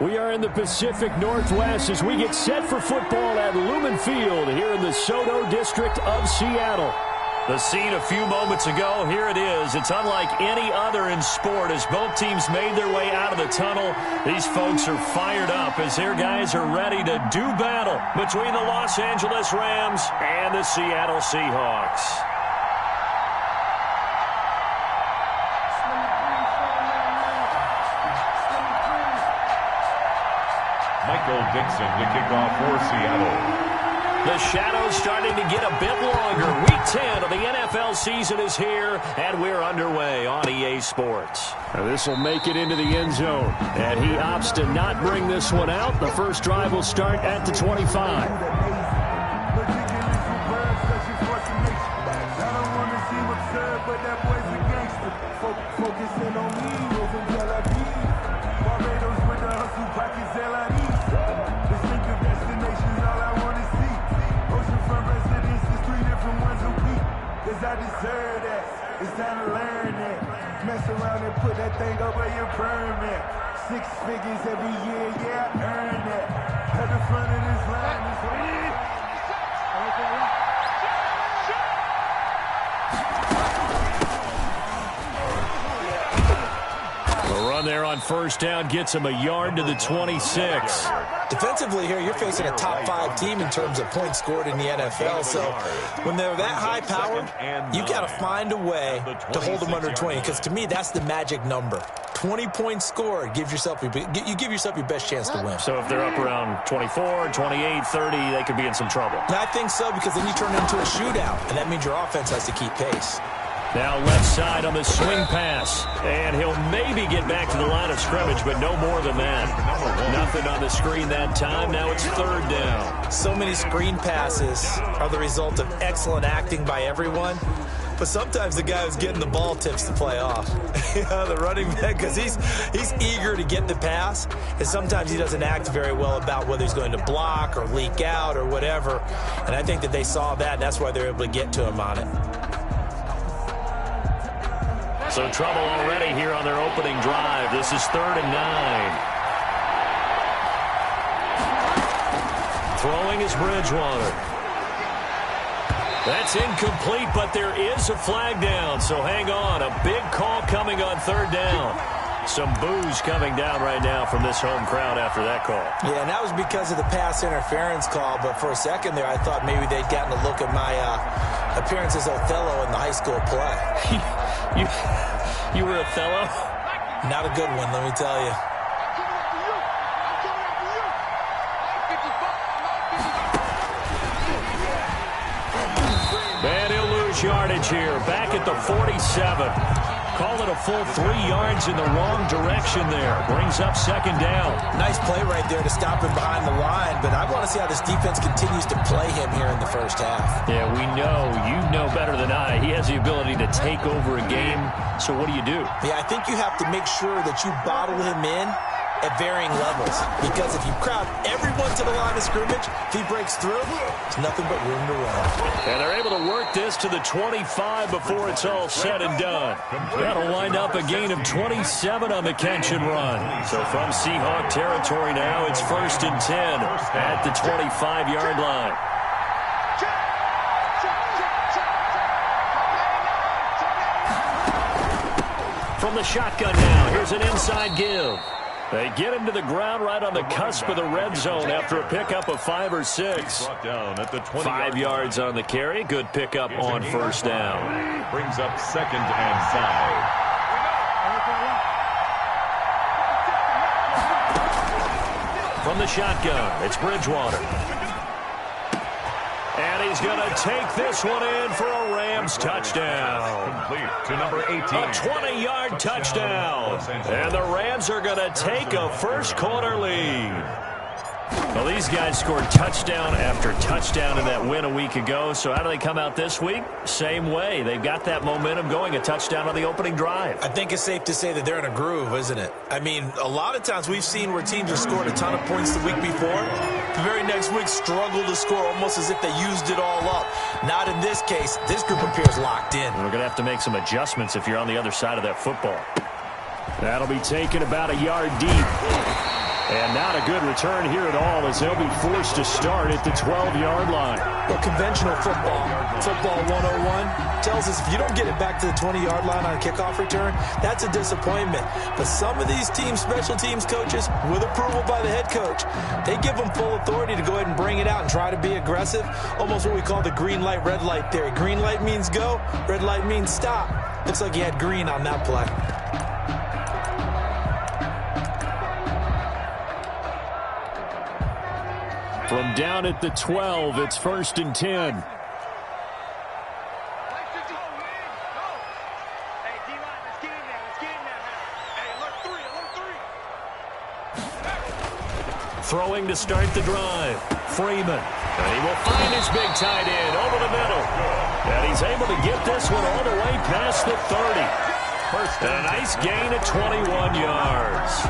We are in the Pacific Northwest as we get set for football at Lumen Field here in the Soto District of Seattle. The scene a few moments ago, here it is. It's unlike any other in sport as both teams made their way out of the tunnel. These folks are fired up as their guys are ready to do battle between the Los Angeles Rams and the Seattle Seahawks. Michael Dixon to kick off for Seattle. The shadow's starting to get a bit longer. Week 10 of the NFL season is here, and we're underway on EA Sports. This will make it into the end zone, and he opts to not bring this one out. The first drive will start at the 25. I deserve that. It's time to learn that. Mess around and put that thing up where your permit. 6 figures every year, yeah, I earned that. At the front of this line is the run there on first down gets him a yard to the 26. Defensively here, you're facing a top 5 team in terms of points scored in the NFL. So when they're that high powered, you got to find a way to hold them under 20. Because to me, that's the magic number. 20 points scored, you give yourself your best chance to win. So if they're up around 24, 28, 30, they could be in some trouble. And I think so, because then you turn it into a shootout, and that means your offense has to keep pace. Now left side on the swing pass. And he'll maybe get back to the line of scrimmage, but no more than that. Nothing on the screen that time. Now it's third down. So many screen passes are the result of excellent acting by everyone. But sometimes the guy who's getting the ball tips the play off. The running back, because he's eager to get the pass. And sometimes he doesn't act very well about whether he's going to block or leak out or whatever. And I think that they saw that, and that's why they're able to get to him on it. So trouble already here on their opening drive. This is 3rd and 9. Throwing is Bridgewater. That's incomplete, but there is a flag down. So hang on. A big call coming on 3rd down. Some boos coming down right now from this home crowd after that call. Yeah, and that was because of the pass interference call. But for a second there, I thought maybe they'd gotten a look at my appearance as Othello in the high school play. You were Othello? Not a good one, let me tell you. And he'll lose yardage here. Back at the 47. Call it a full 3 yards in the wrong direction there. Brings up 2nd down. Nice play right there to stop him behind the line, but I want to see how this defense continues to play him here in the first half. Yeah, we know. You know better than I. He has the ability to take over a game, so what do you do? Yeah, I think you have to make sure that you bottle him in at varying levels, because if you crowd everyone to the line of scrimmage, if he breaks through, there's nothing but room to run. And they're able to work this to the 25 before it's all said and done. That'll wind up a gain of 27 on the catch and run. So from Seahawk territory now, it's 1st and 10 at the 25-yard line. From the shotgun now, here's an inside give. They get him to the ground right on the cusp of the red zone after a pickup of 5 or 6. 5 yards on the carry. Good pickup on first down. Brings up 2nd and 5. From the shotgun, it's Bridgewater. And he's going to take this one in for a Rams touchdown. Complete to number 18. A 20-yard touchdown. And the Rams are going to take a first-quarter lead. Well, these guys scored touchdown after touchdown in that win a week ago. So how do they come out this week? Same way. They've got that momentum going, a touchdown on the opening drive. I think it's safe to say that they're in a groove, isn't it? I mean, a lot of times we've seen where teams have scored a ton of points the week before. The very next week struggle to score almost as if they used it all up. Not in this case. This group appears locked in. We're going to have to make some adjustments if you're on the other side of that football. That'll be taken about a yard deep. And not a good return here at all as they'll be forced to start at the 12-yard line. Well, conventional football 101, tells us if you don't get it back to the 20-yard line on a kickoff return, that's a disappointment. But some of these special teams coaches, with approval by the head coach, they give them full authority to go ahead and bring it out and try to be aggressive, almost what we call the green light, red light theory. Green light means go, red light means stop. Looks like he had green on that play. From down at the 12, it's 1st and 10. Throwing to start the drive. Freeman. And he will find his big tight end over the middle. And he's able to get this one all the way past the 30. And a nice gain of 21 yards.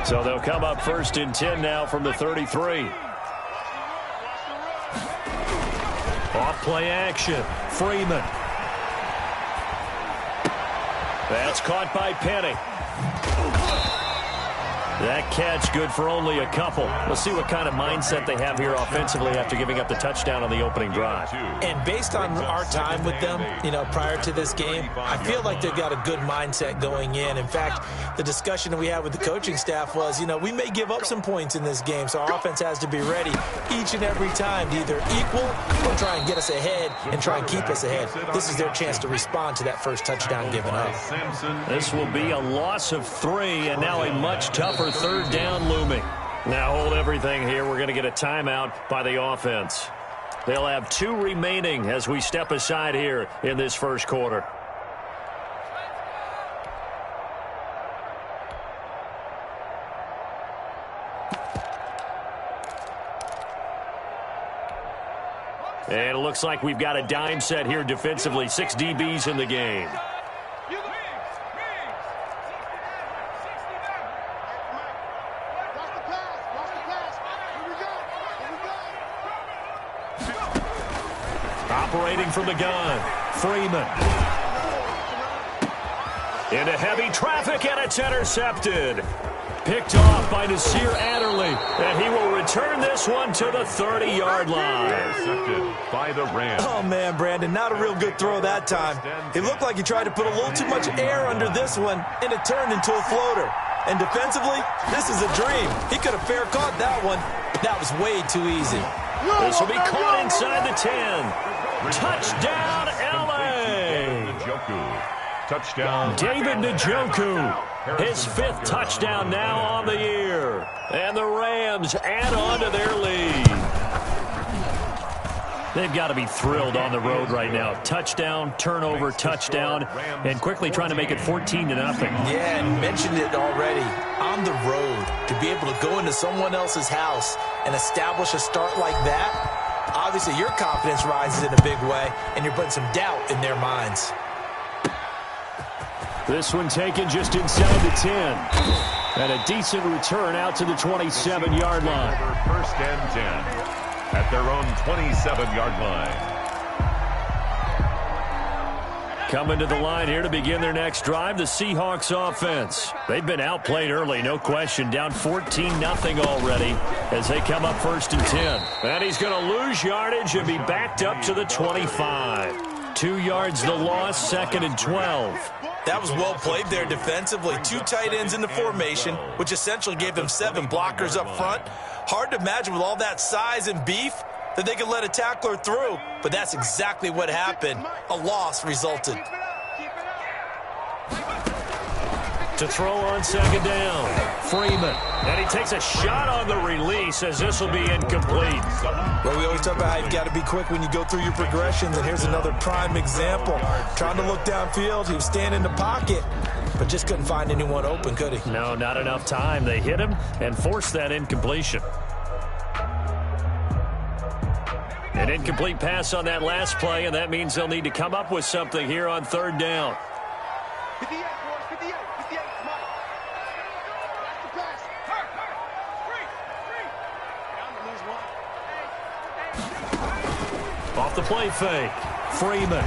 So they'll come up 1st and 10 now from the 33. Off play action. Freeman. That's caught by Penny. That catch good for only a couple. We'll see what kind of mindset they have here offensively after giving up the touchdown on the opening drive. And based on our time with them, prior to this game, I feel like they've got a good mindset going in. In fact, the discussion that we had with the coaching staff was, we may give up some points in this game, so our offense has to be ready each and every time to either equal or try and get us ahead and try and keep us ahead. This is their chance to respond to that first touchdown given up. This will be a loss of 3, and now a much tougher 3rd down looming. Now hold everything here. We're going to get a timeout by the offense. They'll have 2 remaining as we step aside here in this first quarter. And it looks like we've got a dime set here defensively. 6 DBs in the game. Operating from the gun, Freeman. Into heavy traffic, and it's intercepted. Picked off by Nasir Adderley, and he will return this one to the 30-yard line. Intercepted by the Rams. Oh, man, Brandon, not a real good throw that time. It looked like he tried to put a little too much air under this one, and it turned into a floater. And defensively, this is a dream. He could have fair caught that one. That was way too easy. This will be caught inside the 10. Touchdown, L.A. Touchdown. David Njoku, his 5th touchdown now on the year. And the Rams add on to their lead. They've got to be thrilled on the road right now. Touchdown, turnover, touchdown, and quickly trying to make it 14-0. Yeah, and mentioned it already. On the road, to be able to go into someone else's house and establish a start like that, obviously your confidence rises in a big way, and you're putting some doubt in their minds. This one taken just inside the 10. And a decent return out to the 27-yard line. 1st and 10 at their own 27-yard line. Coming to the line here to begin their next drive, the Seahawks offense. They've been outplayed early, no question. Down 14-0 already as they come up 1st and 10. And he's going to lose yardage and be backed up to the 25. 2 yards the loss, 2nd and 12. That was well played there defensively. 2 tight ends in the formation, which essentially gave them 7 blockers up front. Hard to imagine with all that size and beef that they could let a tackler through, but that's exactly what happened. A loss resulted. To throw on 2nd down, Freeman. And he takes a shot on the release as this will be incomplete. Well, we always talk about how you've got to be quick when you go through your progressions, and here's another prime example. Trying to look downfield, he was standing in the pocket, but just couldn't find anyone open, could he? No, not enough time. They hit him and forced that incompletion. An incomplete pass on that last play, and that means they'll need to come up with something here on 3rd down. 58, boys, 58, 58, come on. That's the pass. Hurry. Off the play fake. Freeman.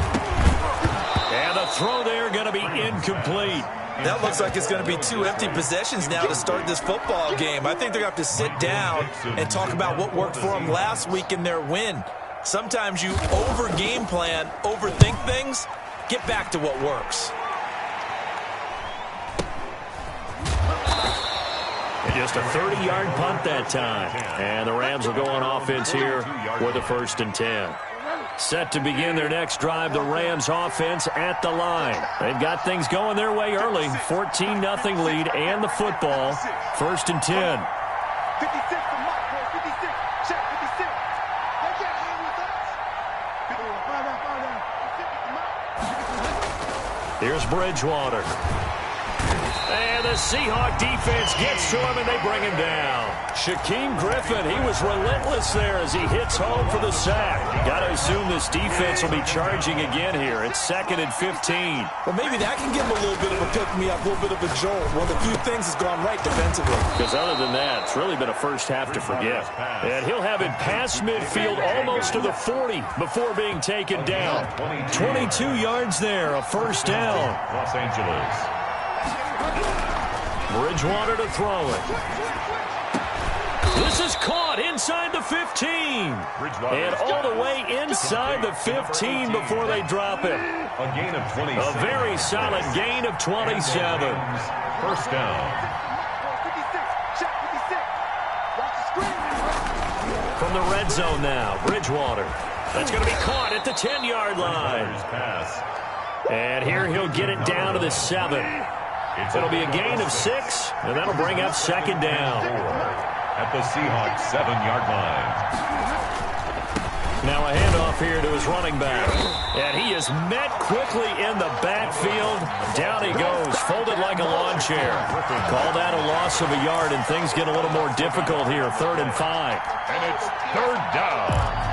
And the throw there going to be incomplete. That looks like it's going to be 2 empty possessions now to start this football game. I think they're going to have to sit down and talk about what worked for them last week in their win. Sometimes you over-game plan, overthink things. Get back to what works. Just a 30-yard punt that time. And the Rams will go on offense here with a 1st and 10. Set to begin their next drive, the Rams offense at the line. They've got things going their way early. 14-0 lead and the football. 1st and 10. 56 to Mike, 56. Check 56. They can't hang with us. Here's Bridgewater. And the Seahawk defense gets to him, and they bring him down. Shaquem Griffin, he was relentless there as he hits home for the sack. Got to assume this defense will be charging again here. It's 2nd and 15. Well, maybe that can give him a little bit of a pick-me-up, a little bit of a jolt. One of the few things has gone right defensively. Because other than that, it's really been a first half to forget. And he'll have it past midfield almost to the 40 before being taken down. 22 yards there, a 1st down. Los Angeles. Bridgewater to throw it. This is caught inside the 15. And all the way inside the 15 before they drop it. A gain of 27. A very solid gain of 27. 1st down. From the red zone now, Bridgewater. That's going to be caught at the 10-yard line. And here he'll get it down to the 7. It'll be a gain of 6, and that'll bring up 2nd down. At the Seahawks 7-yard line. Now a handoff here to his running back. And he is met quickly in the backfield. Down he goes, folded like a lawn chair. Call that a loss of a yard, and things get a little more difficult here. 3rd and 5. And it's 3rd down.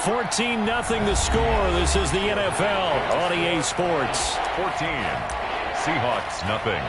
14-0 the score. This is the NFL on EA Sports. 14. Seahawks, nothing.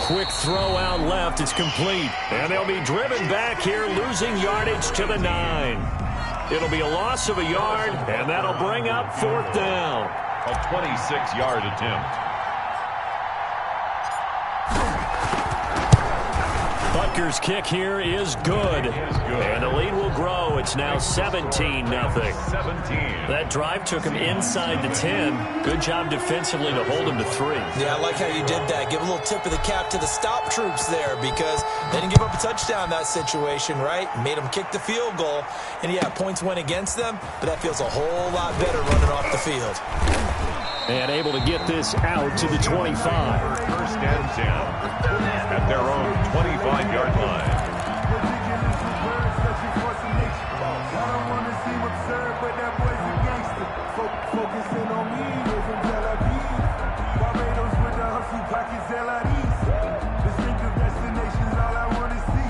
Quick throw out left. It's complete. And they'll be driven back here, losing yardage to the 9. It'll be a loss of a yard, and that'll bring up 4th down. A 26-yard attempt. Butker's kick here is good. And the lead will grow. It's now 17-0. 17. That drive took him inside the 10. Good job defensively to hold him to 3. Yeah, I like how you did that. Give a little tip of the cap to the stop troops there, because they didn't give up a touchdown in that situation, right? Made them kick the field goal. And, yeah, points went against them, but that feels a whole lot better running off the field. And able to get this out to the 25. 1st and 10. At their own 25-yard line. Focusing on me, from Tel Aviv. Barbados with the hustle pockets, LIDs. Distinctive destinations, all I want to see.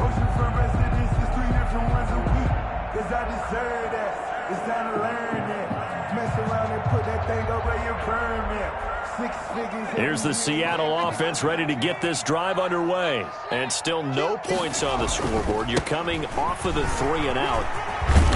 Oceanfront residences, 3 different ones a week. Cause I deserve that. It's time to learn that. Mess around and put that thing over your permit. 6 figures. Here's the Seattle offense ready to get this drive underway. And still no points on the scoreboard. You're coming off of the 3 and out.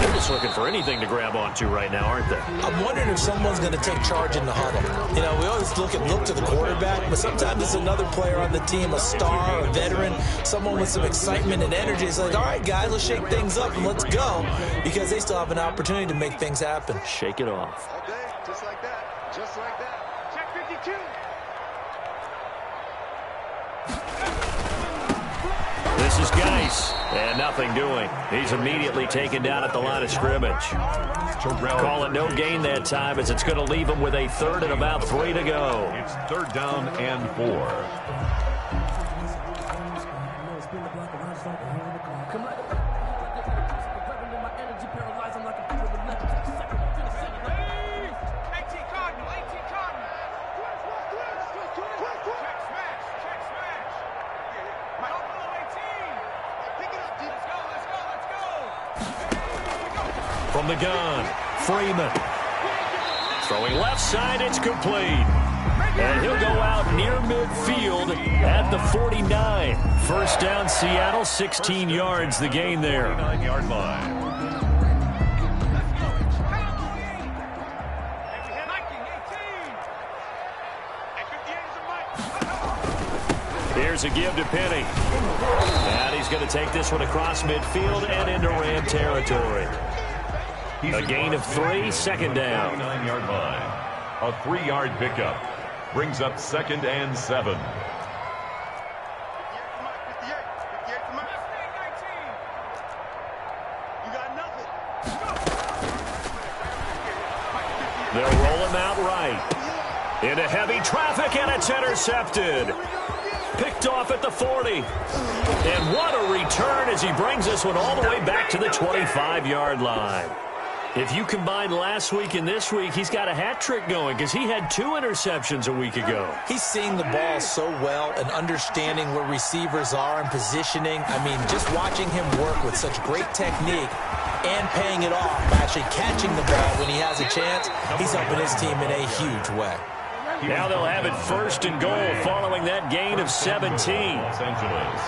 They're just looking for anything to grab onto right now, aren't they? I'm wondering if someone's going to take charge in the huddle. You know, we always look to the quarterback, but sometimes it's another player on the team, a star, a veteran, someone with some excitement and energy. It's like, all right, guys, let's shake things up and let's go, because they still have an opportunity to make things happen. Shake it off. All day, just like that. Just like that. Check 52. This is Geis, and nothing doing. He's immediately taken down at the line of scrimmage. Call it no gain that time, as it's going to leave him with a third and about 3 to go. It's 3rd down and 4. From the gun, Freeman. Throwing left side, it's complete. And he'll go out near midfield at the 49. First down, Seattle, 16 yards the gain there. 9-yard line. Here's a give to Penny. And he's going to take this one across midfield and into Ram territory. A gain of 3, second down. 9-yard line. A 3-yard pickup. Brings up 2nd and 7. They'll roll him out right. Into heavy traffic, and it's intercepted. Picked off at the 40. And what a return as he brings this one all the way back to the 25-yard line. If you combine last week and this week, he's got a hat trick going because he had 2 interceptions a week ago. He's seeing the ball so well and understanding where receivers are and positioning. I mean, just watching him work with such great technique and paying it off by actually catching the ball when he has a chance, he's helping his team in a huge way. Now they'll have it 1st and goal following that gain of 17. Los Angeles.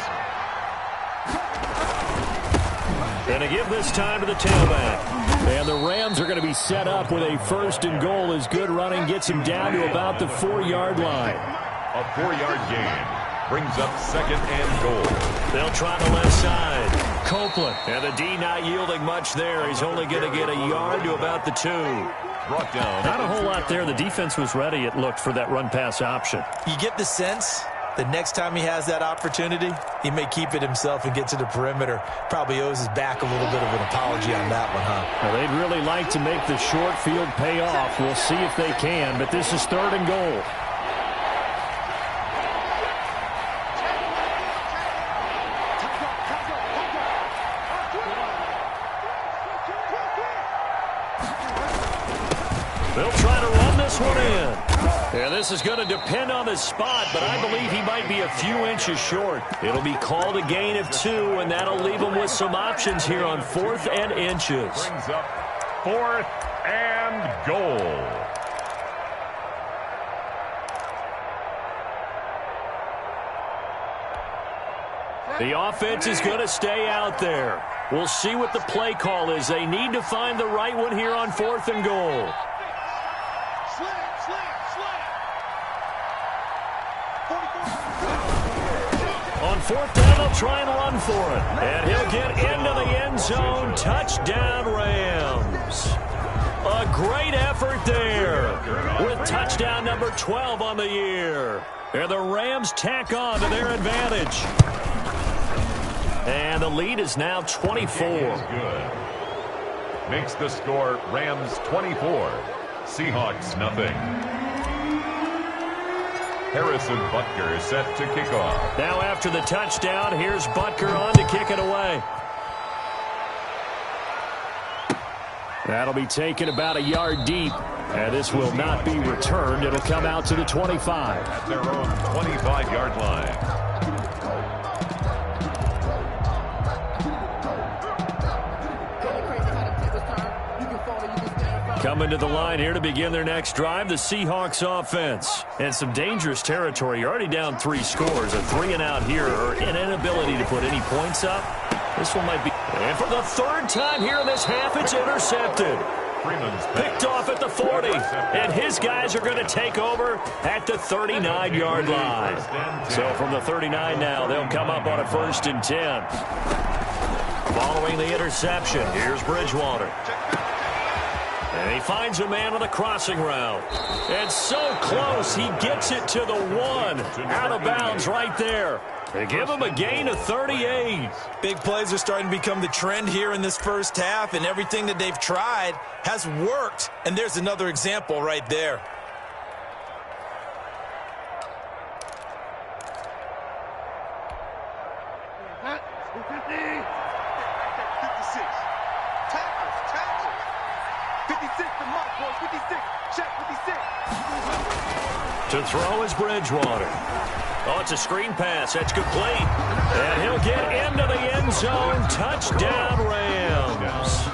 And to give this time to the tailback. And the Rams are going to be set up with a 1st and goal as good running gets him down to about the 4-yard line. A 4-yard gain brings up 2nd and goal. They'll try the left side. Copeland. And the D not yielding much there. He's only going to get a yard to about the 2. Brought down. Not a whole lot there. The defense was ready, it looked, for that run-pass option. You get the sense the next time he has that opportunity, he may keep it himself and get to the perimeter. Probably owes his back a little bit of an apology on that one, huh? Well, they'd really like to make the short field pay off. We'll see if they can, but this is 3rd and goal. They'll try to run this one in. Yeah, this is going to depend on the spot, but I believe he might be a few inches short. It'll be called a gain of 2, and that'll leave him with some options here on 4th and inches. Brings up 4th and goal. The offense is going to stay out there. We'll see what the play call is. They need to find the right one here on 4th and goal. On 4th down, they'll try and run for it. And he'll get into the end zone. Touchdown, Rams. A great effort there with touchdown number 12 on the year. And the Rams tack on to their advantage. And the lead is now 24. Good. Makes the score Rams 24, Seahawks nothing. Harrison Butker set to kick off. Now after the touchdown, here's Butker on to kick it away. That'll be taken about a yard deep. And this will not be returned. It'll come out to the 25. At their own 25-yard line. Coming to the line here to begin their next drive, the Seahawks offense. And some dangerous territory. You're already down 3 scores. A 3-and-out here, or an inability to put any points up. This one might be. And for the 3rd time here in this half, it's intercepted. Picked off at the 40. And his guys are going to take over at the 39-yard line. So from the 39 now, they'll come up on a 1st and 10. Following the interception, here's Bridgewater. And he finds a man on the crossing route. And so close, he gets it to the 1. Out of bounds right there. They give him a gain of 38. Big plays are starting to become the trend here in this first half, and everything that they've tried has worked. And there's another example right there. To throw is Bridgewater. Oh, it's a screen pass. That's complete. And he'll get into the end zone. Touchdown, Rams.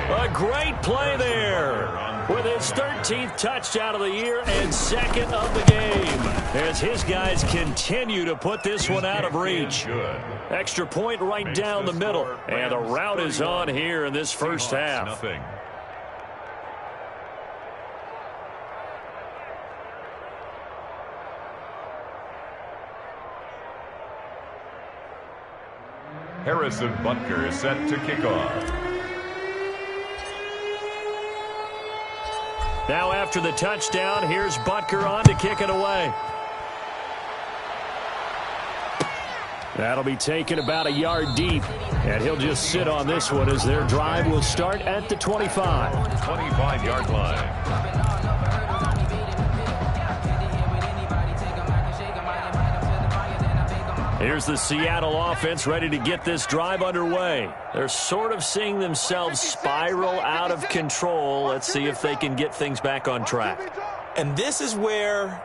A great play there with his 13th touchdown of the year and second of the game as his guys continue to put this one out of reach. Extra point right down the middle. And the route is on here in this first half. Harrison Butker is set to kick off. Now after the touchdown, here's Butker on to kick it away. That'll be taken about a yard deep, and he'll just sit on this one as their drive will start at the 25. 25-yard line. Here's the Seattle offense ready to get this drive underway. They're sort of seeing themselves spiral out of control. Let's see if they can get things back on track. And this is where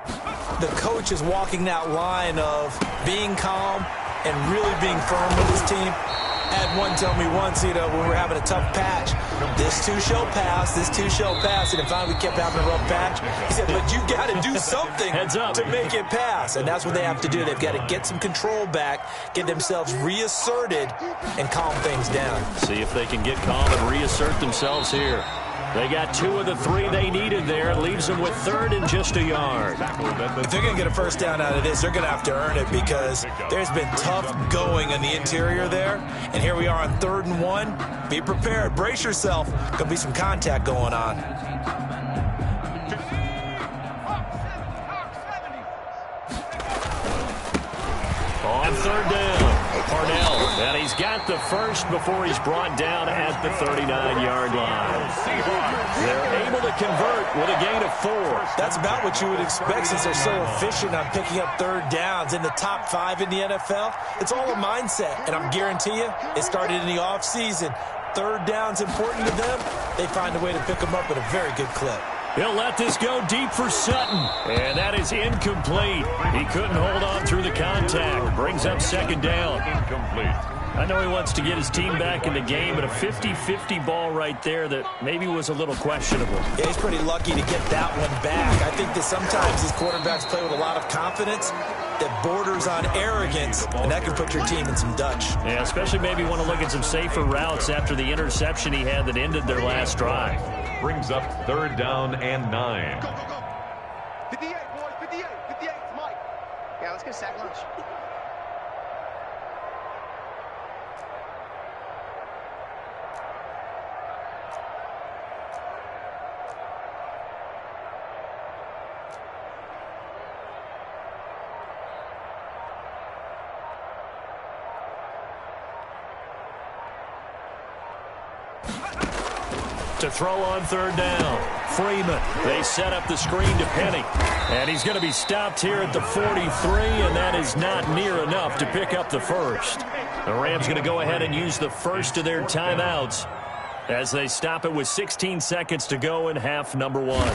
the coach is walking that line of being calm and really being firm with his team. I had one tell me once, when we were having a tough patch, this too shall pass, this too shall pass. And finally we kept having a rough patch. He said, but you got to do something to make it pass. And that's what they have to do. They've got to get some control back, get themselves reasserted, and calm things down. See if they can get calm and reassert themselves here. They got 2 of the 3 they needed there. It leaves them with 3rd and just a yard. If they're going to get a first down out of this, they're going to have to earn it because there's been tough going in the interior there. And here we are on 3rd and 1. Be prepared. Brace yourself. Going to be some contact going on. On 3rd down, Parnell. And he's got the first before he's brought down at the 39-yard line. They're able to convert with a gain of 4. That's about what you would expect since they're so efficient on picking up 3rd downs. In the top 5 in the NFL, it's all a mindset. And I'm guarantee you, it started in the offseason. 3rd down's important to them. They find a way to pick them up at a very good clip. He'll let this go deep for Sutton. And that is incomplete. He couldn't hold on through the contact. Brings up 2nd down. Incomplete. I know he wants to get his team back in the game, but a 50-50 ball right there that maybe was a little questionable. Yeah, he's pretty lucky to get that one back. I think that sometimes these quarterbacks play with a lot of confidence that borders on arrogance, and that can put your team in some Dutch. Yeah, especially maybe want to look at some safer routes after the interception he had that ended their last drive. Brings up 3rd down and 9. 58, boys, 58, 58, it's Mike. Yeah, let's get sack lunch. To throw on 3rd down, Freeman. They set up the screen to Penny. And he's going to be stopped here at the 43, and that is not near enough to pick up the first. The Rams going to go ahead and use the first of their timeouts as they stop it with 16 seconds to go in half number 1.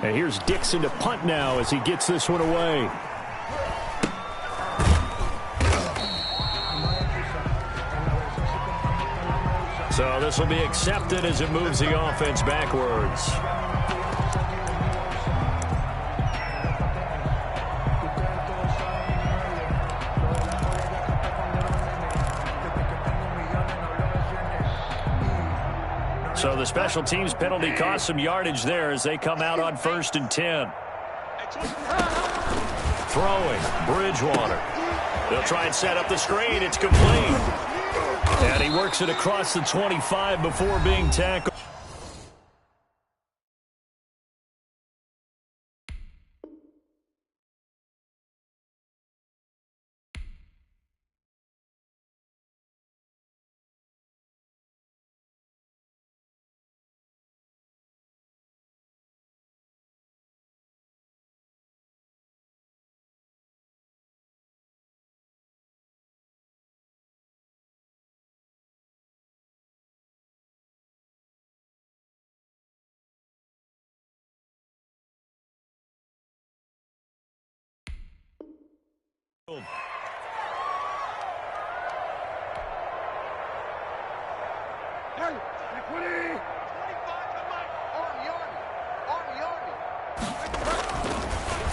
And here's Dixon to punt now as he gets this one away. So this will be accepted as it moves the offense backwards. So the special teams penalty cost some yardage there as they come out on 1st and 10. Throwing, Bridgewater. They'll try and set up the screen. It's complete. And he works it across the 25 before being tackled.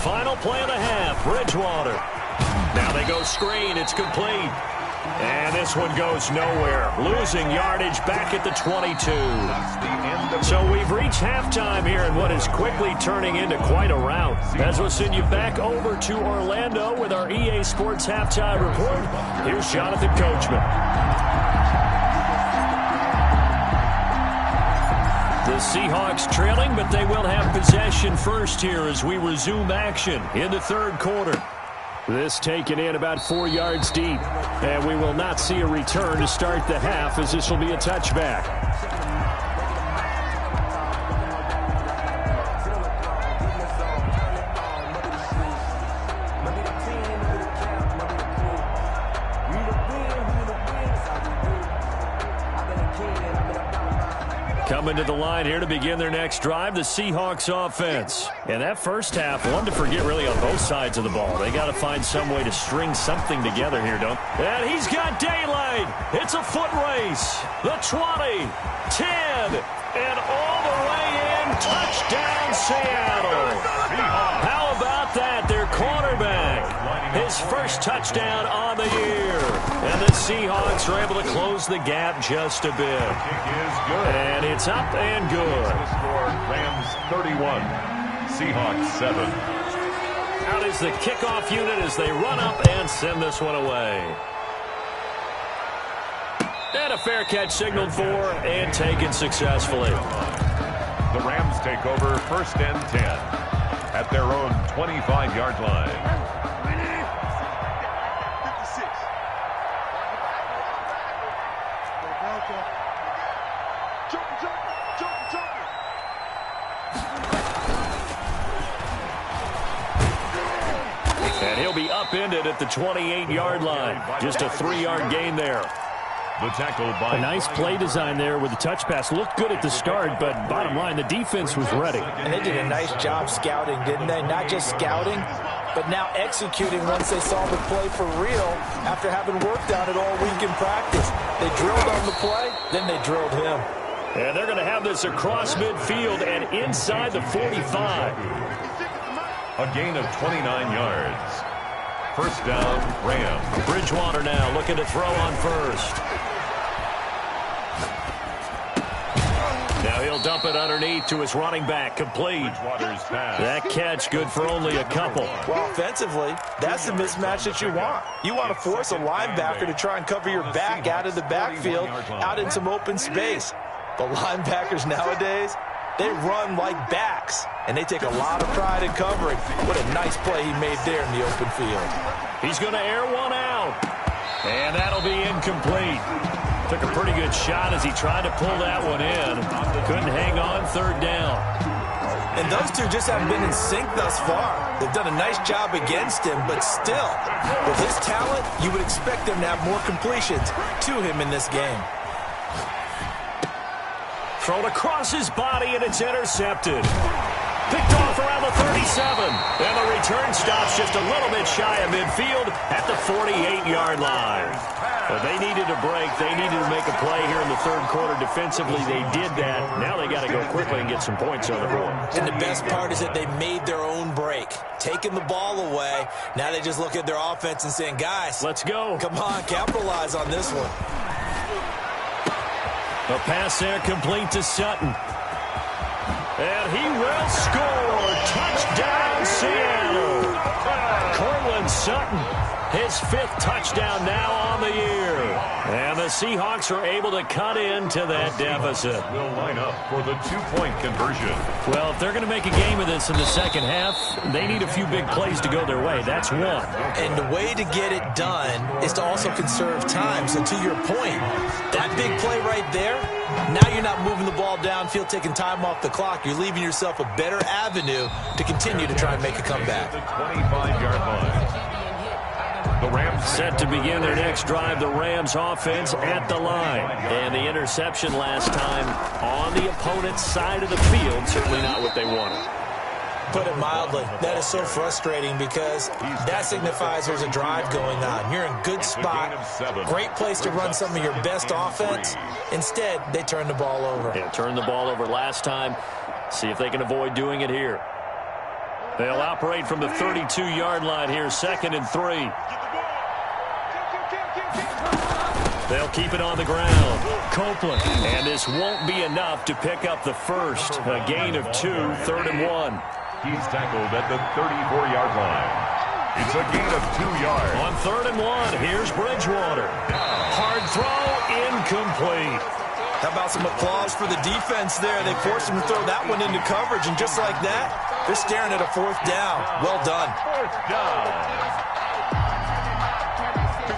Final play of the half, Bridgewater. Now they go screen, it's complete. And this one goes nowhere. Losing yardage back at the 22. So we've reached halftime here in what is quickly turning into quite a rout. As we'll send you back over to Orlando with our EA Sports Halftime Report, here's Jonathan Coachman. The Seahawks trailing, but they will have possession first here as we resume action in the third quarter. This taken in about 4 yards deep, and we will not see a return to start the half as this will be a touchback. Coming to the line here to begin their next drive, the Seahawks offense. And that first half, one to forget really on both sides of the ball. They got to find some way to string something together here, don't they? And he's got daylight. It's a foot race. The 20, 10, and all the way in. Touchdown, Seattle. How about that? Their quarterback. His first touchdown on the year. And the Seahawks are able to close the gap just a bit. And it's up and good. Rams 31, Seahawks 7. Out is the kickoff unit as they run up and send this one away. And a fair catch signaled for and taken successfully. The Rams take over first and 10 at their own 25-yard line. And he'll be upended at the 28-yard line. Just a 3-yard gain there. The tackle by a nice play design there with the touch pass. Looked good at the start, but bottom line, the defense was ready. And they did a nice job scouting, didn't they? Not just scouting, but now executing once they saw the play for real after having worked on it all week in practice. They drilled on the play, then they drilled him. And they're going to have this across midfield and inside the 45. A gain of 29 yards. First down, Rams. Bridgewater now looking to throw on first. Now he'll dump it underneath to his running back, complete. Bridgewater's pass. That catch good for only a couple. Well, offensively, that's the mismatch that you want. You want to force a linebacker to try and cover your back out of the backfield, out in some open space. The linebackers nowadays, they run like backs, and they take a lot of pride in covering. What a nice play he made there in the open field. He's going to air one out, and that'll be incomplete. Took a pretty good shot as he tried to pull that one in. Couldn't hang on, third down. And those two just haven't been in sync thus far. They've done a nice job against him, but still, with his talent, you would expect them to have more completions to him in this game. Thrown across his body, and it's intercepted. Picked off around the 37. And the return stops just a little bit shy of midfield at the 48-yard line. But they needed a break. They needed to make a play here in the third quarter defensively. They did that. Now they got to go quickly and get some points on the board. And the best part is that they made their own break. Taking the ball away. Now they just look at their offense and saying, guys, let's go. Come on, capitalize on this one. A pass there complete to Sutton. And he will score. Touchdown, Seattle. Cortland Sutton, his 5th touchdown now on the year. And the Seahawks are able to cut into that deficit. Will line up for the 2-point conversion. Well, if they're going to make a game of this in the second half, they need a few big plays to go their way. That's one. And the way to get it done is to also conserve time. So to your point, that big play right there, now you're not moving the ball downfield, taking time off the clock. You're leaving yourself a better avenue to continue to try and make a comeback. The 25-yard line. The Rams set to begin their next drive. The Rams offense at the line. And the interception last time on the opponent's side of the field. Certainly not what they wanted. put it mildly. That is so frustrating because that signifies there's a drive going on. You're in good spot, great place to run some of your best offense. Instead, they turn the ball over. Yeah, turned the ball over last time. See if they can avoid doing it here. They'll operate from the 32-yard line here, 2nd and 3. They'll keep it on the ground. Copeland. And this won't be enough to pick up the first. A gain of 2, 3rd and 1. He's tackled at the 34-yard line. It's a gain of 2 yards. On 3rd and 1, here's Bridgewater. Hard throw, incomplete. How about some applause for the defense there? They forced him to throw that one into coverage, and just like that, they're staring at a 4th down. Well done. 4th down.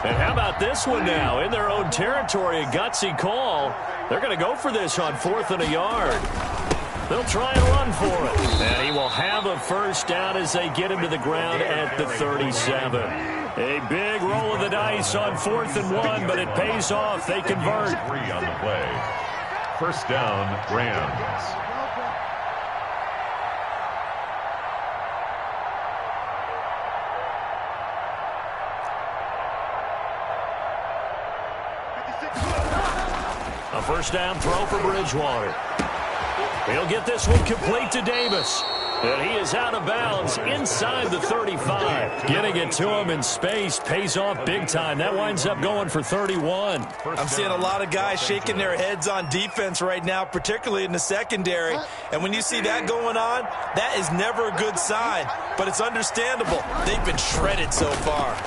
And how about this one now? In their own territory, a gutsy call. They're going to go for this on 4th and a yard. They'll try and run for it. And he will have a first down as they get him to the ground at the 37. A big roll of the dice on 4th and 1, but it pays off. They convert. 3 on the play. First down, Rams. A first down throw for Bridgewater. He'll get this one complete to Davis. And he is out of bounds inside the 35. Getting it to him in space pays off big time. That winds up going for 31. I'm seeing a lot of guys shaking their heads on defense right now, particularly in the secondary. And when you see that going on, that is never a good sign. But it's understandable. They've been shredded so far.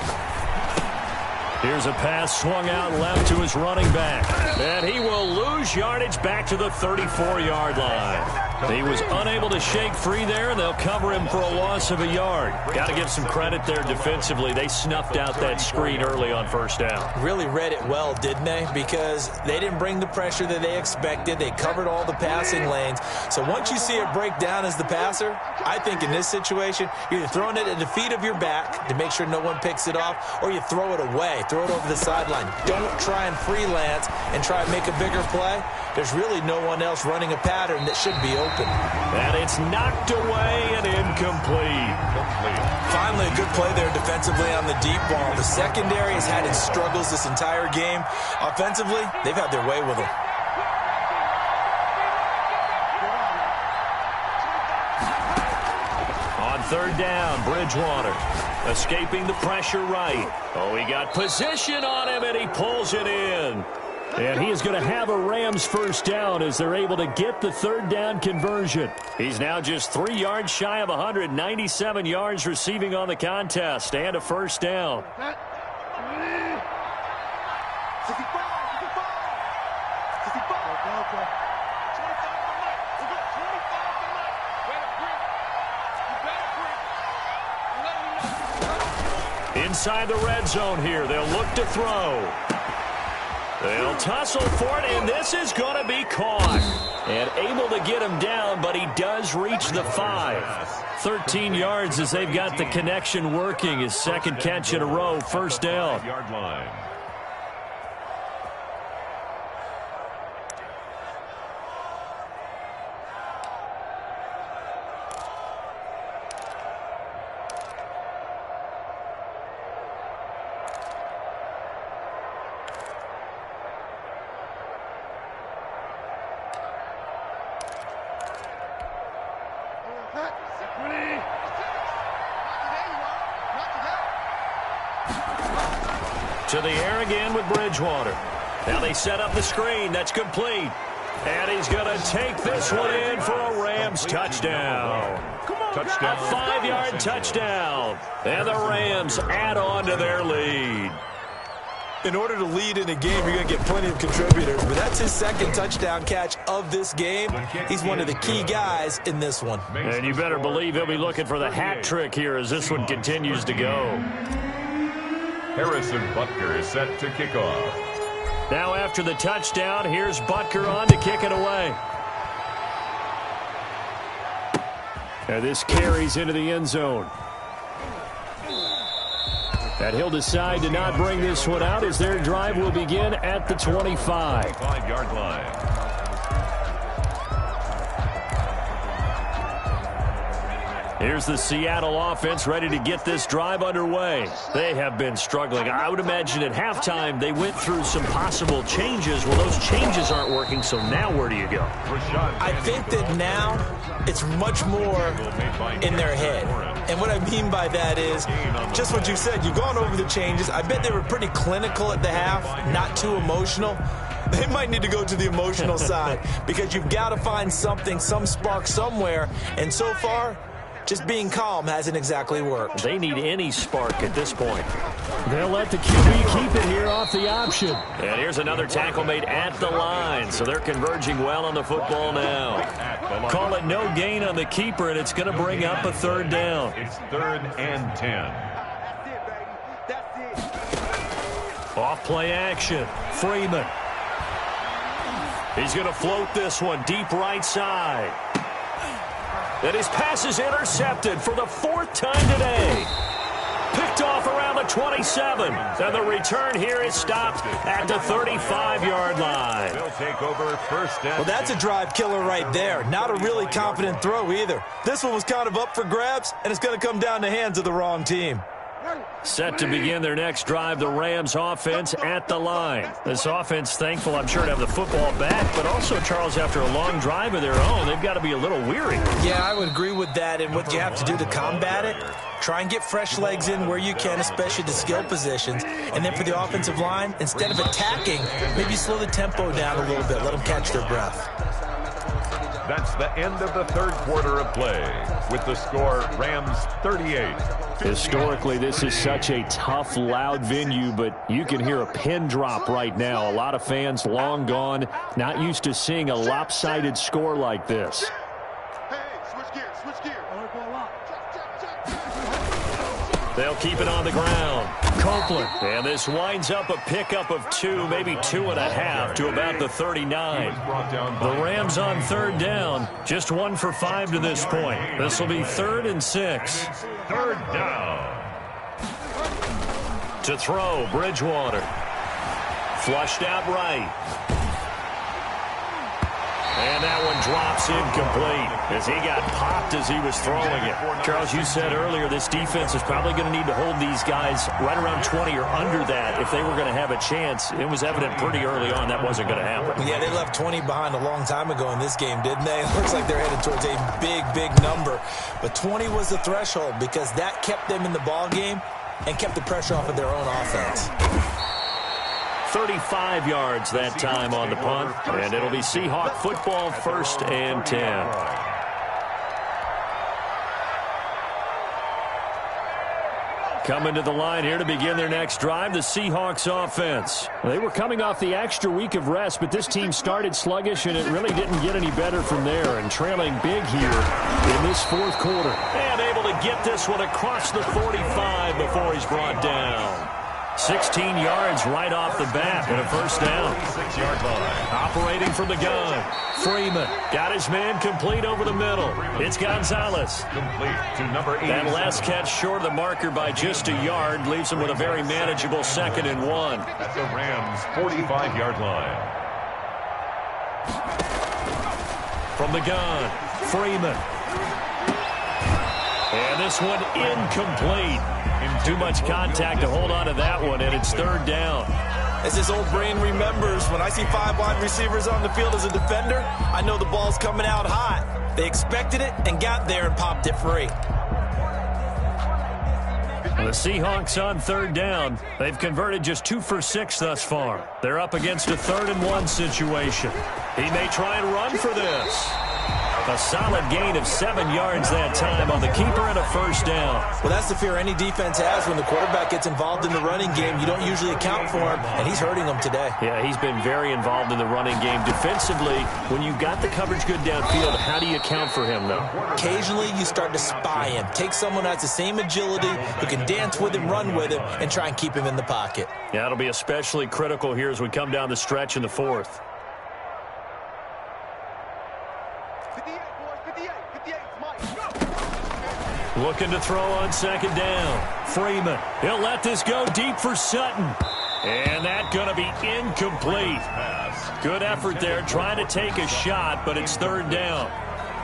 Here's a pass swung out left to his running back. And he will lose yardage back to the 34-yard line. He was unable to shake free there, and they'll cover him for a loss of a yard. Got to give some credit there defensively. They snuffed out that screen early on first down. Really read it well, didn't they? Because they didn't bring the pressure that they expected. They covered all the passing lanes. So once you see it break down as the passer, I think in this situation, you're either throwing it at the feet of your back to make sure no one picks it off, or you throw it away. Throw it over the sideline. Don't try and freelance and try and make a bigger play. There's really no one else running a pattern that should be open. And it's knocked away and incomplete. Finally, a good play there defensively on the deep ball. The secondary has had its struggles this entire game. Offensively, they've had their way with them. On 3rd down, Bridgewater escaping the pressure right. Oh, he got position on him, and he pulls it in. And he is going to have a Rams first down as they're able to get the 3rd down conversion. He's now just 3 yards shy of 197 yards receiving on the contest and a first down. Inside the red zone here, they'll look to throw. They'll tussle for it, and this is going to be caught. And able to get him down, but he does reach the 5. 13 yards as they've got the connection working. His second catch in a row, first down. Yard line. To the air again with Bridgewater. Now they set up the screen. That's complete. And he's going to take this one in for a Rams touchdown. Touchdown. A 5-yard touchdown. And the Rams add on to their lead. In order to lead in a game, you're going to get plenty of contributors. But that's his second touchdown catch of this game. He's one of the key guys in this one. And you better believe he'll be looking for the hat trick here as this one continues to go. Harrison Butker is set to kick off. Now after the touchdown, here's Butker on to kick it away. And this carries into the end zone. And he'll decide to not bring this one out as their drive will begin at the 25. 5-yard line. Here's the Seattle offense ready to get this drive underway. They have been struggling. I would imagine at halftime they went through some possible changes. Well, those changes aren't working, so now where do you go? I think that now it's much more in their head. And what I mean by that is just what you said. You've gone over the changes. I bet they were pretty clinical at the half, not too emotional. They might need to go to the emotional side because you've got to find something, some spark somewhere. And so far, just being calm hasn't exactly worked. They need any spark at this point. They'll let the QB keep it here off the option. And here's another tackle made at the line. So they're converging well on the football now. Call it no gain on the keeper, and it's going to bring up a third down. It's 3rd and 10. That's it, baby. That's it. Off play action. Freeman. He's going to float this one deep right side. And his pass is intercepted for the 4th time today. Picked off around the 27. And the return here is stopped at the 35-yard line. They'll take over 1st and Well, that's a drive killer right there. Not a really confident throw either. This one was kind of up for grabs, and it's going to come down the hands of the wrong team. Set to begin their next drive, the Rams offense at the line. This offense, thankful, I'm sure, to have the football back, but also, Charles, after a long drive of their own, they've got to be a little weary. Yeah, I would agree with that, and what you have to do to combat it, try and get fresh legs in where you can, especially the skill positions. And then for the offensive line, instead of attacking, maybe slow the tempo down a little bit, let them catch their breath. That's the end of the 3rd quarter of play. With the score, Rams 38. Historically, this is such a tough, loud venue, but you can hear a pin drop right now. A lot of fans long gone, not used to seeing a lopsided score like this. Hey, switch gear, switch gear. They'll keep it on the ground. Copeland. And this winds up a pickup of 2, maybe 2.5 to about the 39. The Rams on 3rd down. Just 1 for 5 to this point. This will be 3rd and 6. 3rd down. To throw, Bridgewater. Flushed out right. And that one drops incomplete as he got popped as he was throwing it. Charles, you said earlier this defense is probably going to need to hold these guys right around 20 or under that if they were going to have a chance. It was evident pretty early on that wasn't going to happen. Yeah, they left 20 behind a long time ago in this game, didn't they? It looks like they're headed towards a big, big number. But 20 was the threshold because that kept them in the ball game and kept the pressure off of their own offense. 35 yards that time on the punt, and it'll be Seahawk football, 1st and 10. Coming to the line here to begin their next drive, the Seahawks offense. They were coming off the extra week of rest, but this team started sluggish, and it really didn't get any better from there, and trailing big here in this 4th quarter. And able to get this one across the 45 before he's brought down. 16 yards right off the bat and a 1st down. 6-yard line. Operating from the gun. Freeman got his man complete over the middle. It's Gonzalez. Complete to number 8. That last catch short of the marker by just a yard leaves him with a very manageable 2nd and 1. At the Rams' 45-yard line. From the gun, Freeman. And this one incomplete. Too much contact to hold on to that one, and it's 3rd down. As his old brain remembers, when I see 5 wide receivers on the field as a defender, I know the ball's coming out hot. They expected it and got there and popped it free. The Seahawks on 3rd down. They've converted just 2 for 6 thus far. They're up against a 3rd and 1 situation. He may try and run for this. A solid gain of 7 yards that time on the keeper and a 1st down. Well, that's the fear any defense has when the quarterback gets involved in the running game. You don't usually account for him, and he's hurting them today. Yeah, he's been very involved in the running game. Defensively, when you've got the coverage good downfield, how do you account for him, though? Occasionally, you start to spy him. Take someone who has the same agility, who can dance with him, run with him, and try and keep him in the pocket. Yeah, it'll be especially critical here as we come down the stretch in the 4th. 58, boys, 58, 58, Mike. Looking to throw on 2nd down. Freeman. He'll let this go deep for Sutton. And that's going to be incomplete. Good effort there trying to take a shot, but it's 3rd down.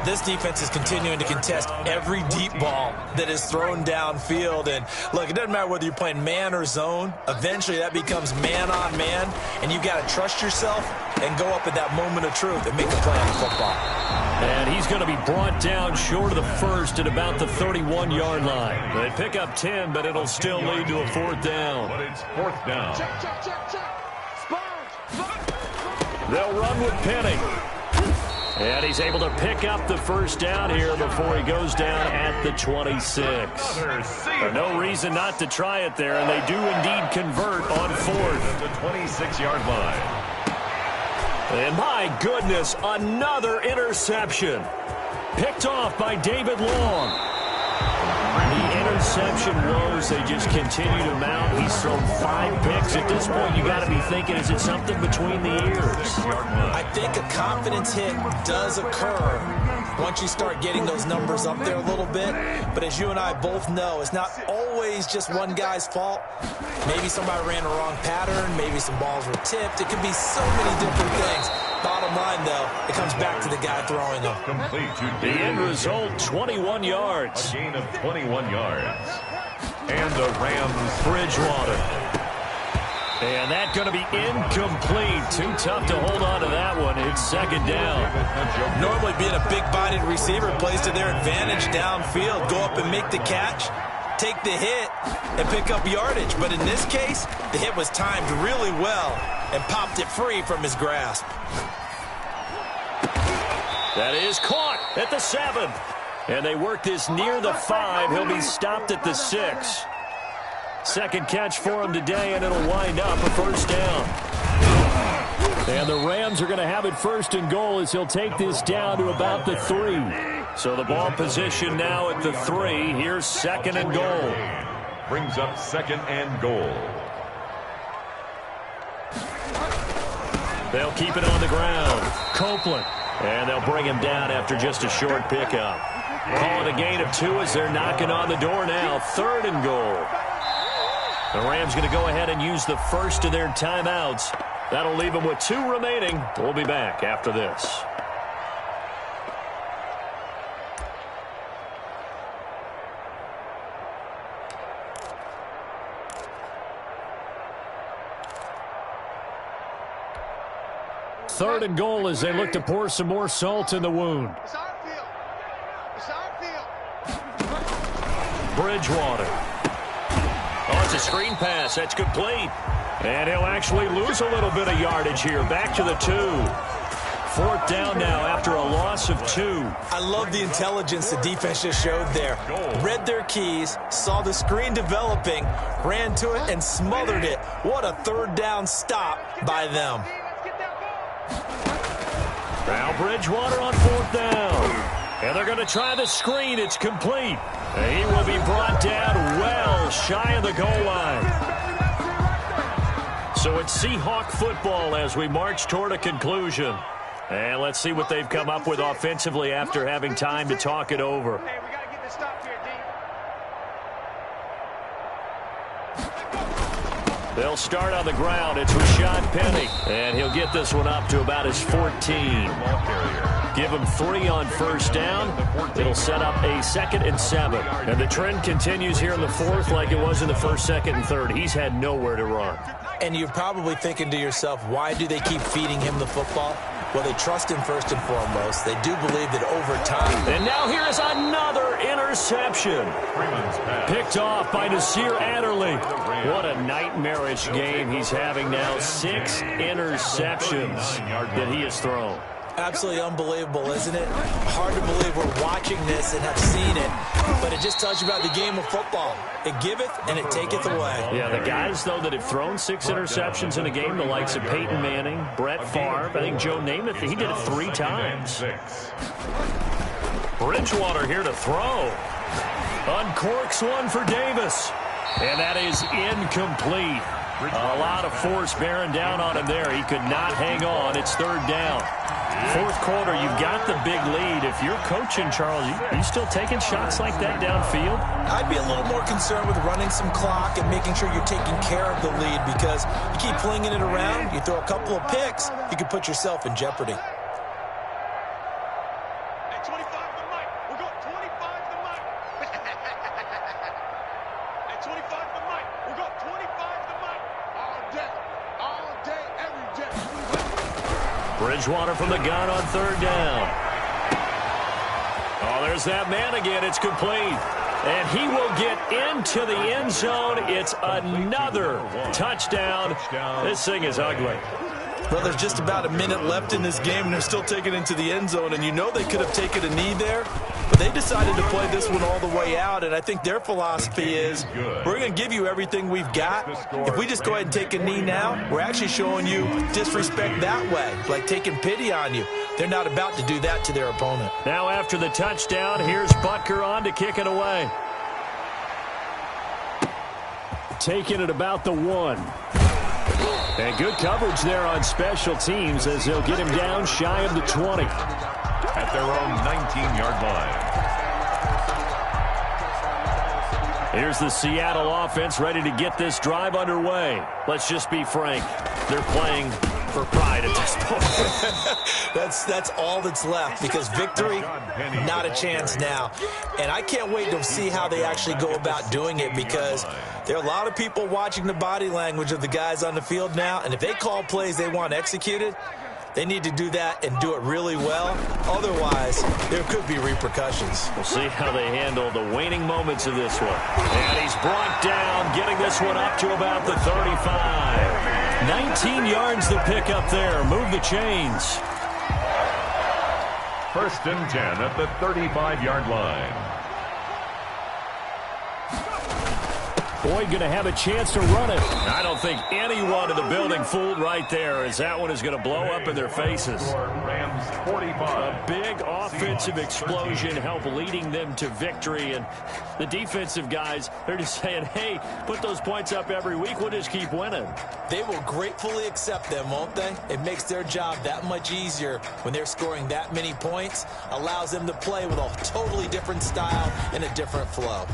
This defense is continuing to contest every deep ball that is thrown downfield. And look, it doesn't matter whether you're playing man or zone. Eventually that becomes man on man, and you've got to trust yourself and go up at that moment of truth and make a play on the football. And he's going to be brought down short of the first at about the 31-yard line. They pick up 10, but it'll still lead to a fourth down. But it's fourth down. They'll run with Penny. And he's able to pick up the first down here before he goes down at the 26. No reason not to try it there, and they do indeed convert on fourth. The 26-yard line. And my goodness, another interception. Picked off by David Long. The interception woes, they just continue to mount. He's thrown 5 picks. At this point, you got to be thinking, is it something between the ears? I think a confidence hit does occur once you start getting those numbers up there a little bit. But as you and I both know, it's not always just one guy's fault. Maybe somebody ran a wrong pattern. Maybe some balls were tipped. It could be so many different things. Bottom line, though, it comes back to the guy throwing them. Complete to the end result, 21 yards. A gain of 21 yards. And the Rams, Bridgewater. And that's going to be incomplete. Too tough to hold on to that one. It's second down. Normally being a big-bodied receiver plays to their advantage downfield. Go up and make the catch, take the hit, and pick up yardage. But in this case, the hit was timed really well and popped it free from his grasp. That is caught at the 7. And they work this near the 5. He'll be stopped at the 6. Second catch for him today, and it'll wind up a first down. And the Rams are going to have it first and goal as he'll take this down to about the 3. So the ball position now at the 3. Here's second and goal. Brings up second and goal. They'll keep it on the ground. Copeland. And they'll bring him down after just a short pickup. Calling a gain of 2 as they're knocking on the door now. Third and goal. The Rams going to go ahead and use the first of their timeouts. That'll leave them with 2 remaining. We'll be back after this. Third and goal as they look to pour some more salt in the wound. It's our field. It's our field. Bridgewater. Oh, it's a screen pass. That's complete. And he'll actually lose a little bit of yardage here. Back to the 2. Fourth down now after a loss of 2. I love the intelligence the defense just showed there. Read their keys, saw the screen developing, ran to it, and smothered it. What a third down stop by them. Now Bridgewater on fourth down. And they're going to try the screen. It's complete. And he will be brought down well shy of the goal line. So it's Seahawk football as we march toward a conclusion. And let's see what they've come up with offensively after having time to talk it over. Hey, we got to get this stop here, D. They'll start on the ground. It's Rashad Penny. And he'll get this one up to about his 14. Give him 3 on first down. It'll set up a 2nd and 7. And the trend continues here in the 4th like it was in the 1st, 2nd, and 3rd. He's had nowhere to run. And you're probably thinking to yourself, why do they keep feeding him the football? Well, they trust him first and foremost. They do believe that over time. And now here is another interception. Picked off by Nasir Adderley. What a nightmarish game he's having now. 6 interceptions that he has thrown. Absolutely unbelievable, isn't it? Hard to believe we're watching this and have seen it, but it just tells you about the game of football. It giveth and it taketh away. Yeah, the guys, though, that have thrown 6 interceptions in a game, the likes of Peyton Manning, Brett Favre, I think Joe Namath, he did it 3 times. Bridgewater here to throw. Uncorks one for Davis. And that is incomplete. A lot of force bearing down on him there. He could not hang on. It's 3rd down. 4th quarter, you've got the big lead. If you're coaching, Charles, you still taking shots like that downfield? I'd be a little more concerned with running some clock and making sure you're taking care of the lead, because you keep flinging it around, you throw a couple of picks, you could put yourself in jeopardy. Hey, 25. Bridgewater from the gun on third down. Oh, there's that man again. It's complete. And he will get into the end zone. It's another touchdown. This thing is ugly. Well, there's just about a minute left in this game, and they're still taking it into the end zone. And you know they could have taken a knee there, but they decided to play this one all the way out. And I think their philosophy is, we're going to give you everything we've got. If we just go ahead and take a knee now, we're actually showing you disrespect that way, like taking pity on you. They're not about to do that to their opponent. Now after the touchdown, here's Butker on to kick it away. Taking it about the 1. And good coverage there on special teams as they'll get him down shy of the 20. At their own 19-yard line. Here's the Seattle offense ready to get this drive underway. Let's just be frank. They're playing for pride at this point. That's all that's left, because victory, not a chance now. And I can't wait to see how they actually go about doing it, because there are a lot of people watching the body language of the guys on the field now, and if they call plays they want executed, they need to do that and do it really well. Otherwise, there could be repercussions. We'll see how they handle the waning moments of this one. And he's brought down, getting this one up to about the 35. 19 yards to pick up there. Move the chains. 1st and 10 at the 35-yard line. Boyd going to have a chance to run it. I don't think anyone in the building fooled right there, as that one is going to blow up in their faces. Rams 45. A big offensive explosion helped leading them to victory. And the defensive guys, they're just saying, hey, put those points up every week. We'll just keep winning. They will gratefully accept them, won't they? It makes their job that much easier when they're scoring that many points. Allows them to play with a totally different style and a different flow.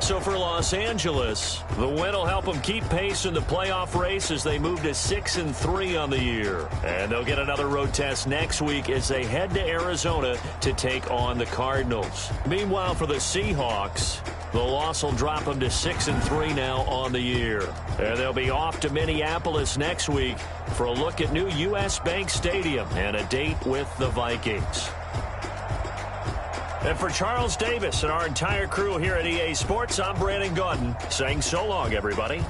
So for Los Angeles, the win will help them keep pace in the playoff race as they move to 6-3 on the year. And they'll get another road test next week as they head to Arizona to take on the Cardinals. Meanwhile, for the Seahawks, the loss will drop them to 6-3 now on the year. And they'll be off to Minneapolis next week for a look at new U.S. Bank Stadium and a date with the Vikings. And for Charles Davis and our entire crew here at EA Sports, I'm Brandon Gaudin saying so long, everybody.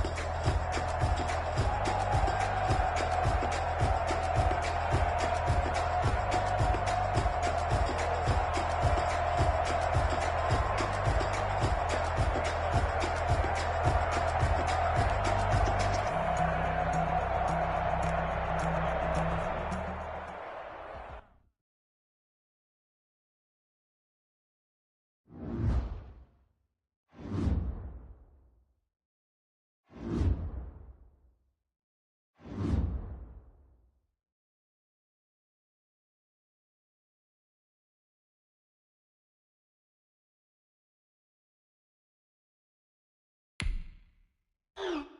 Oh.